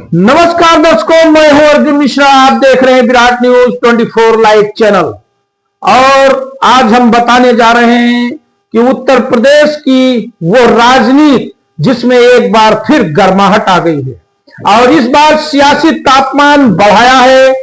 नमस्कार दर्शकों, मैं हूं अर्जुन मिश्रा। आप देख रहे हैं विराट न्यूज 24 लाइव चैनल। और आज हम बताने जा रहे हैं कि उत्तर प्रदेश की वो राजनीति जिसमें एक बार फिर गर्माहट आ गई है और इस बार सियासी तापमान बढ़ाया है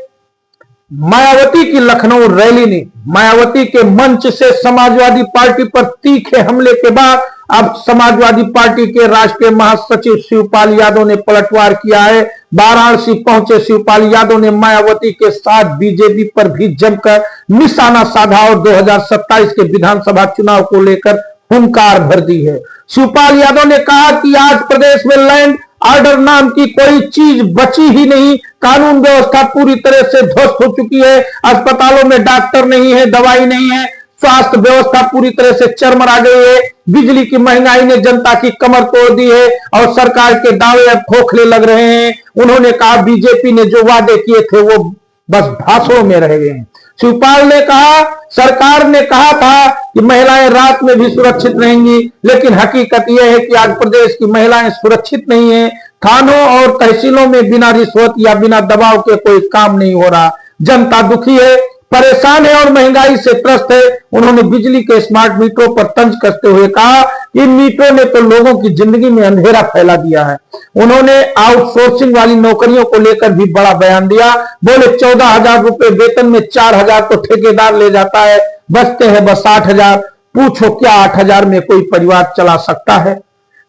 मायावती की लखनऊ रैली ने। मायावती के मंच से समाजवादी पार्टी पर तीखे हमले के बाद अब समाजवादी पार्टी के राष्ट्रीय महासचिव शिवपाल यादव ने पलटवार किया है। वाराणसी पहुंचे शिवपाल यादव ने मायावती के साथ बीजेपी पर भी जमकर निशाना साधा और 2027 के विधानसभा चुनाव को लेकर हुंकार भर दी है। शिवपाल यादव ने कहा कि आज प्रदेश में लैंड ऑर्डर नाम की कोई चीज बची ही नहीं। कानून व्यवस्था पूरी तरह से ध्वस्त हो चुकी है। अस्पतालों में डॉक्टर नहीं है, दवाई नहीं है, स्वास्थ्य व्यवस्था पूरी तरह से चरमरा गई है। बिजली की महंगाई ने जनता की कमर तोड़ दी है और सरकार के दावे अब खोखले लग रहे हैं। उन्होंने कहा बीजेपी ने जो वादे किए थे वो बस भाषणों में रह गए हैं। शिवपाल ने कहा सरकार ने कहा था कि महिलाएं रात में भी सुरक्षित रहेंगी, लेकिन हकीकत यह है कि आज प्रदेश की महिलाएं सुरक्षित नहीं है। थानों और तहसीलों में बिना रिश्वत या बिना दबाव के कोई काम नहीं हो रहा। जनता दुखी है, परेशान है और महंगाई से त्रस्त है। उन्होंने बिजली के स्मार्ट मीटरों पर तंज कसते हुए कहा कि मीटरों ने तो लोगों की जिंदगी में अंधेरा फैला दिया है। उन्होंने आउटसोर्सिंग वाली नौकरियों को लेकर भी बड़ा बयान दिया। बोले 14,000 रुपए वेतन में 4,000 तो ठेकेदार ले जाता है, बचते हैं बस 8,000। पूछो क्या 8,000 में कोई परिवार चला सकता है?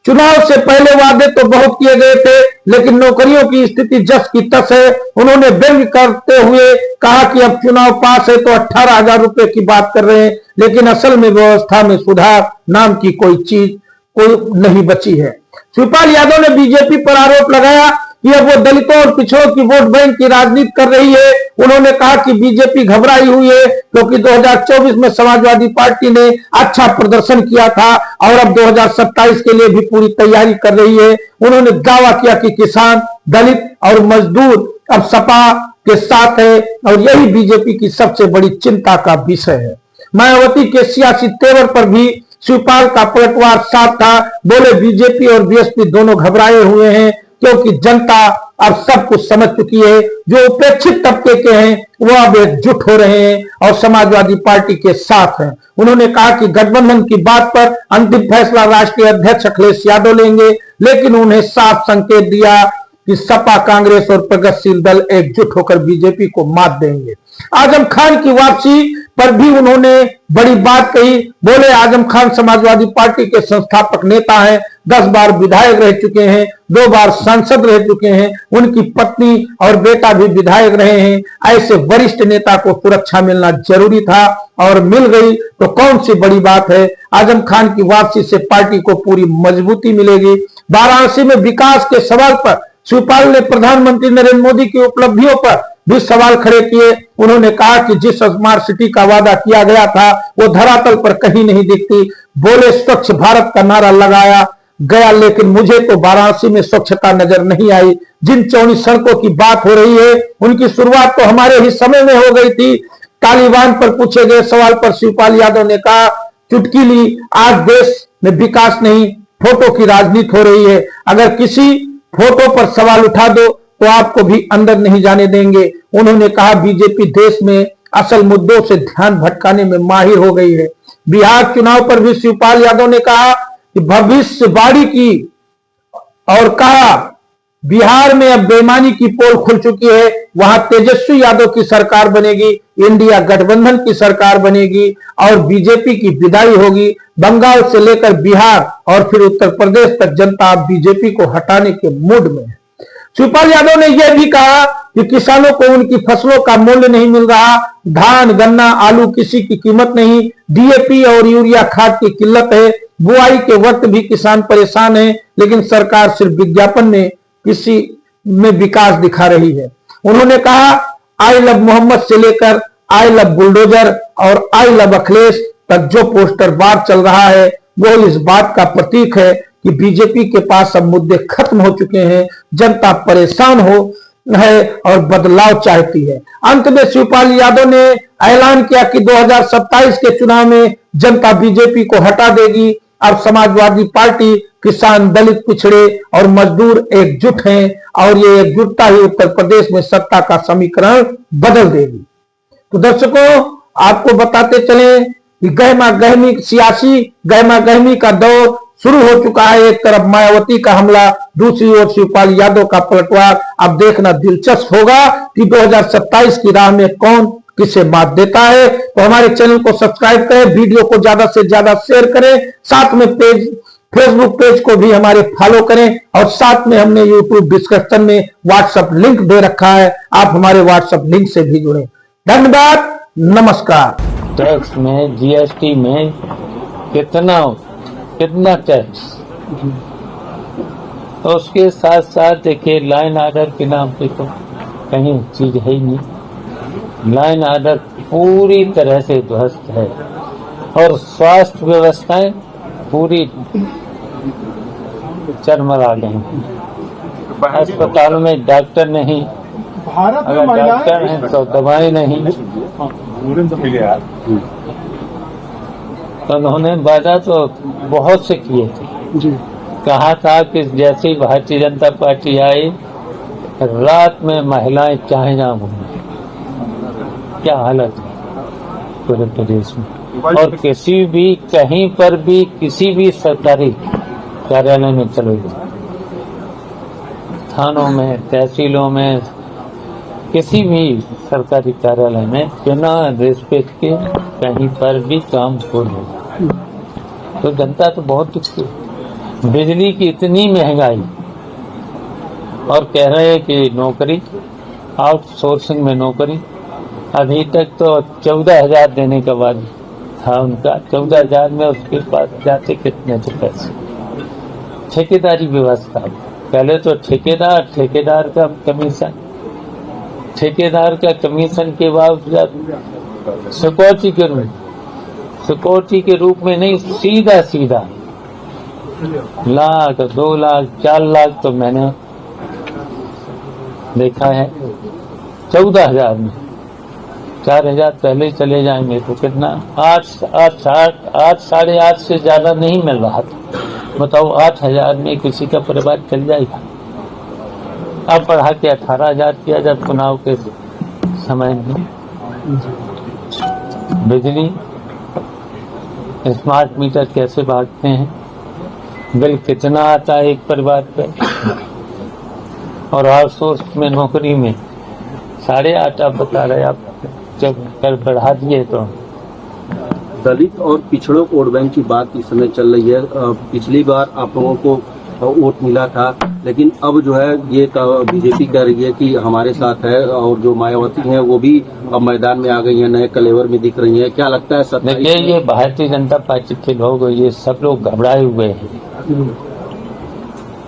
चुनाव से पहले वादे तो बहुत किए गए थे, लेकिन नौकरियों की स्थिति जस की तस है। उन्होंने व्यंग करते हुए कहा कि अब चुनाव पास है तो 18,000 रुपए की बात कर रहे हैं, लेकिन असल में व्यवस्था में सुधार नाम की कोई चीज कोई नहीं बची है। शिवपाल यादव ने बीजेपी पर आरोप लगाया कि अब वो दलितों और पिछड़ों की वोट बैंक की राजनीति कर रही है। उन्होंने कहा कि बीजेपी घबराई हुई है क्योंकि 2024 में समाजवादी पार्टी ने अच्छा प्रदर्शन किया था और अब 2027 के लिए भी पूरी तैयारी कर रही है। उन्होंने दावा किया कि किसान, दलित और मजदूर अब सपा के साथ है और यही बीजेपी की सबसे बड़ी चिंता का विषय है। मायावती के सियासी तेवर पर भी शिवपाल का पलटवार साफ था। बोले बीजेपी और बीएसपी दोनों घबराए हुए हैं क्योंकि जनता अब सब कुछ समझ चुकी है। जो उपेक्षित तबके के हैं वो अब एकजुट हो रहे हैं और समाजवादी पार्टी के साथ हैं। उन्होंने कहा कि गठबंधन की बात पर अंतिम फैसला राष्ट्रीय अध्यक्ष अखिलेश यादव लेंगे, लेकिन उन्हें साफ संकेत दिया कि सपा, कांग्रेस और प्रगतिशील दल एकजुट होकर बीजेपी को मात देंगे। आजम खान की वापसी पर भी उन्होंने बड़ी बात कही। बोले आजम खान समाजवादी पार्टी के संस्थापक नेता हैं, 10 बार विधायक रह चुके हैं, 2 बार सांसद रह चुके हैं, उनकी पत्नी और बेटा भी विधायक रहे हैं। ऐसे वरिष्ठ नेता को सुरक्षा मिलना जरूरी था और मिल गई तो कौन सी बड़ी बात है। आजम खान की वापसी से पार्टी को पूरी मजबूती मिलेगी। वाराणसी में विकास के सवाल पर शिवपाल ने प्रधानमंत्री नरेंद्र मोदी की उपलब्धियों पर भी सवाल खड़े किए। उन्होंने कहा कि जिस स्मार्ट सिटी का वादा किया गया था वो धरातल पर कहीं नहीं दिखती। बोले स्वच्छ भारत का नारा लगाया गया, लेकिन मुझे तो वाराणसी में स्वच्छता नजर नहीं आई। जिन चौड़ी सड़कों की बात हो रही है उनकी शुरुआत तो हमारे ही समय में हो गई थी। तालिबान पर पूछे गए सवाल पर शिवपाल यादव ने कहा चुटकी ली, आज देश में विकास नहीं फोटो की राजनीति हो रही है। अगर किसी फोटो पर सवाल उठा दो तो आपको भी अंदर नहीं जाने देंगे। उन्होंने कहा बीजेपी देश में असल मुद्दों से ध्यान भटकाने में माहिर हो गई है। बिहार चुनाव पर भी शिवपाल यादव ने कहा कि भविष्यवाणी की और कहा बिहार में अब बेईमानी की पोल खुल चुकी है। वहां तेजस्वी यादव की सरकार बनेगी, इंडिया गठबंधन की सरकार बनेगी और बीजेपी की विदाई होगी। बंगाल से लेकर बिहार और फिर उत्तर प्रदेश तक जनता अब बीजेपी को हटाने के मूड में है। शिवपाल यादव ने यह भी कहा कि किसानों को उनकी फसलों का मूल्य नहीं मिल रहा। धान, गन्ना, आलू किसी की कीमत नहीं। डीएपी और यूरिया खाद की किल्लत है। बुआई के वक्त भी किसान परेशान है, लेकिन सरकार सिर्फ विज्ञापन में किसी में विकास दिखा रही है। उन्होंने कहा आई लव मोहम्मद से लेकर आई लव बुलडोजर और आई लव अखिलेश तक जो पोस्टर बार चल रहा है वो इस बात का प्रतीक है कि बीजेपी के पास सब मुद्दे खत्म हो चुके हैं। जनता परेशान हो है और बदलाव चाहती है। अंत में शिवपाल यादव ने ऐलान किया कि 2027 के चुनाव में जनता बीजेपी को हटा देगी अब समाजवादी पार्टी, किसान, दलित, पिछड़े और मजदूर एकजुट हैं और ये एकजुटता ही उत्तर प्रदेश में सत्ता का समीकरण बदल देगी। तो दर्शकों, आपको बताते चले कि गहमा गहमी सियासी गहमा गहमी का दौर शुरू हो चुका है। एक तरफ मायावती का हमला, दूसरी ओर शिवपाल यादव का पलटवार। अब देखना दिलचस्प होगा कि 2027 की राह में कौन किसे मात देता है। तो हमारे चैनल को सब्सक्राइब करें, वीडियो को ज्यादा से ज्यादा शेयर करें, साथ में फेसबुक पेज को भी हमारे फॉलो करें और साथ में हमने यूट्यूब डिस्क्रिप्शन में व्हाट्सएप लिंक दे रखा है, आप हमारे व्हाट्सएप लिंक से भी जुड़े। धन्यवाद, नमस्कार। टैक्स में, जीएसटी में कितना टैक्स, तो उसके साथ साथ देखिए लाइन ऑर्डर के नाम पे तो कहीं चीज है ही नहीं। लाइन ऑर्डर पूरी तरह से ध्वस्त है और स्वास्थ्य व्यवस्थाएं पूरी चरमरा गई। अस्पतालों में डॉक्टर नहीं, अगर डॉक्टर हैं तो दवाई नहीं। तो उन्होंने वादा तो बहुत से किए थे, कहा था कि जैसे ही भारतीय जनता पार्टी आई रात में महिलाएं चाहे जहां घूमें। क्या हालत है पूरे प्रदेश में। और किसी भी कहीं पर भी किसी भी सरकारी कार्यालय में चले जाए, थानों में, तहसीलों में, किसी भी सरकारी कार्यालय में बिना रिस्पेक्ट के कहीं पर भी काम हो रहा, तो जनता तो बहुत दुखी है। बिजली की इतनी महंगाई और कह रहे हैं कि नौकरी, आउटसोर्सिंग में नौकरी, अभी तक तो 14,000 देने का वादा था उनका। 14,000 में उसके पास जाते कितने थे पैसे। ठेकेदारी व्यवस्था, पहले तो ठेकेदार का कमीशन, ठेकेदार का कमीशन के बाद सिक्योरिटी के रूप में नहीं, सीधा लाख, 2 लाख, 4 लाख तो मैंने देखा है। 14,000 में 4,000 पहले चले जाएंगे तो कितना 8, 8.5 से ज्यादा नहीं मिल रहा था। बताओ 8,000 में किसी का परिवार चल जाएगा। अब बढ़ा के 18,000 किया जब चुनाव के समय में। बिजली, स्मार्ट मीटर कैसे भागते हैं, बिल कितना आता है एक परिवार पे, और आउटसोर्स में नौकरी में 8.5 आप बता रहे, आप जब कर बढ़ा दिए तो। दलित और पिछड़ों वोट बैंक की बात इस समय चल रही है। पिछली बार आप लोगों को वोट मिला था, लेकिन अब जो है ये बीजेपी कह रही है कि हमारे साथ है, और जो मायावती हैं वो भी अब मैदान में आ गई हैं, नए कलेवर में दिख रही हैं। क्या लगता है देखिए, ये भारतीय जनता पार्टी के लोग, ये सब लोग घबराए हुए हैं।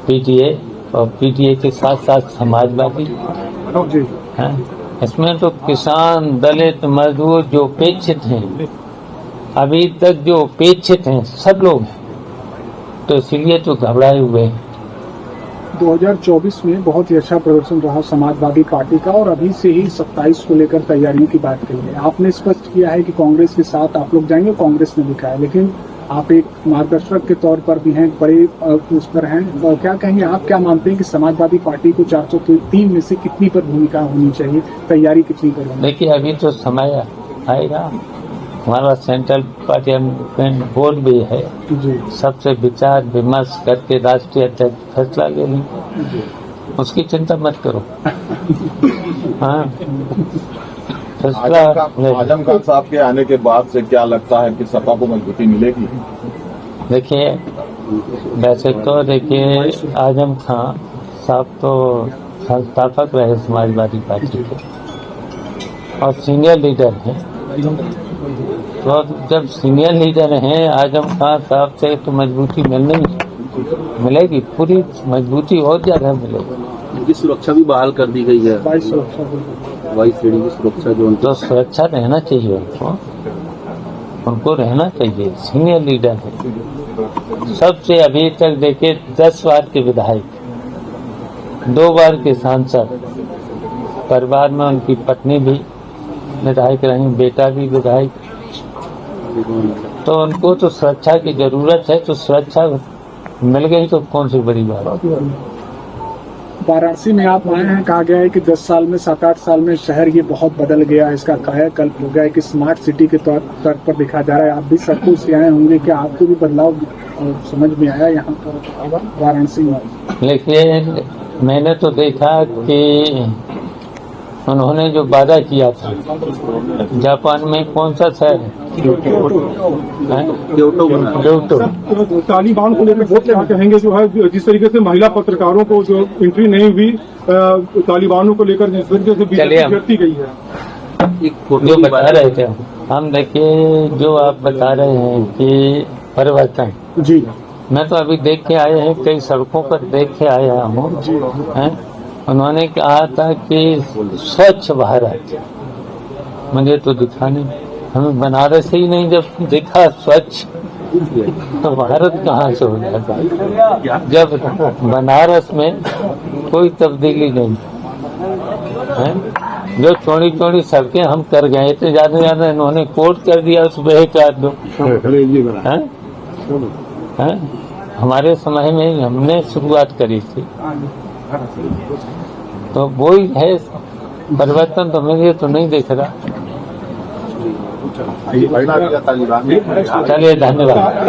पीटीए और पीटीए के साथ साथ समाजवादी है। इसमें तो किसान, दलित, मजदूर जो उपेक्षित हैं, अभी तक जो उपेक्षित हैं सब लोग हैं, तो इसीलिए तो घबराए हुए हैं। 2024 में बहुत ही अच्छा प्रदर्शन रहा समाजवादी पार्टी का, और अभी से ही 27 को लेकर तैयारियों की बात कही है। आपने स्पष्ट किया है कि कांग्रेस के साथ आप लोग जाएंगे, कांग्रेस ने लिखा है, लेकिन आप एक मार्गदर्शक के तौर पर भी हैं, बड़े उस पर हैं, और क्या कहेंगे आप, क्या मानते हैं कि समाजवादी पार्टी को 403 में से कितनी पर भूमिका होनी चाहिए, तैयारी कितनी पर होनी? देखिए, अभी तो समय आएगा, हमारा सेंट्रल पार्लियामेंट बोर्ड भी है, सबसे विचार विमर्श करके राष्ट्रीय अध्यक्ष फैसला ले लेंगे, उसकी चिंता मत करो। हाँ, आजम खान साहब के आने के बाद से क्या लगता है कि सपा को मजबूती मिलेगी? देखिए, वैसे तो देखिए आजम खान साहब तो संस्थापक रहे समाजवादी पार्टी के और सीनियर लीडर हैं। तो जब सीनियर लीडर हैं आजम खान साहब से, तो मजबूती मिलेगी, पूरी मजबूती और ज्यादा मिलेगी। उनकी सुरक्षा भी बहाल कर दी गई है, 22 श्रेणी की सुरक्षा जो तो सुरक्षा रहना चाहिए, उनको रहना चाहिए, सीनियर लीडर है। सबसे अभी तक देखिए 10 बार के विधायक, 2 बार के सांसद, परिवार में उनकी पत्नी भी विधायक रही, बेटा भी विधायक, तो उनको तो सुरक्षा की जरूरत है, तो सुरक्षा मिल गई तो कौन सी बड़ी बात है। वाराणसी में आप आए हैं, कहा गया है कि 10 साल में 7-8 साल में शहर ये बहुत बदल गया, इसका कायाकल्प हो गया है कि स्मार्ट सिटी के तौर पर दिखा जा रहा है। आप भी सबको से आए होंगे, क्या आपको भी बदलाव समझ में आया यहाँ पर वाराणसी में? लेकिन मैंने तो देखा कि उन्होंने जो वादा किया था, जापान में कौन सा शहर है, क्योटो तालिबान को लेकर बहुत क्या कहेंगे, जो है जिस तरीके से महिला पत्रकारों को जो एंट्री नहीं हुई, तालिबानों को लेकर जिस तरीके से बीजेपी गिरती गई है। जो बता रहे थे हम, देखिए जो आप बता रहे हैं कि परिवर्तन, जी मैं तो अभी देख के आए हैं, कई सड़कों पर देख के आया हूँ। उन्होंने कहा था कि स्वच्छ भारत, मुझे तो दिखा नहीं, हमें बनारस ही नहीं जब दिखा स्वच्छ, तो भारत कहाँ से हो जाता, जब बनारस में कोई तब्दीली नहीं है। जो थोड़ी थोड़ी सड़कें हम कर गए थे, ज्यादा ज्यादा इन्होंने कोट कर दिया, उस पर कर दो। हमारे समय में हमने शुरुआत करी थी, तो वो ही है परिवर्तन, तो मुझे तो नहीं दिख रहा। चलिए, धन्यवाद।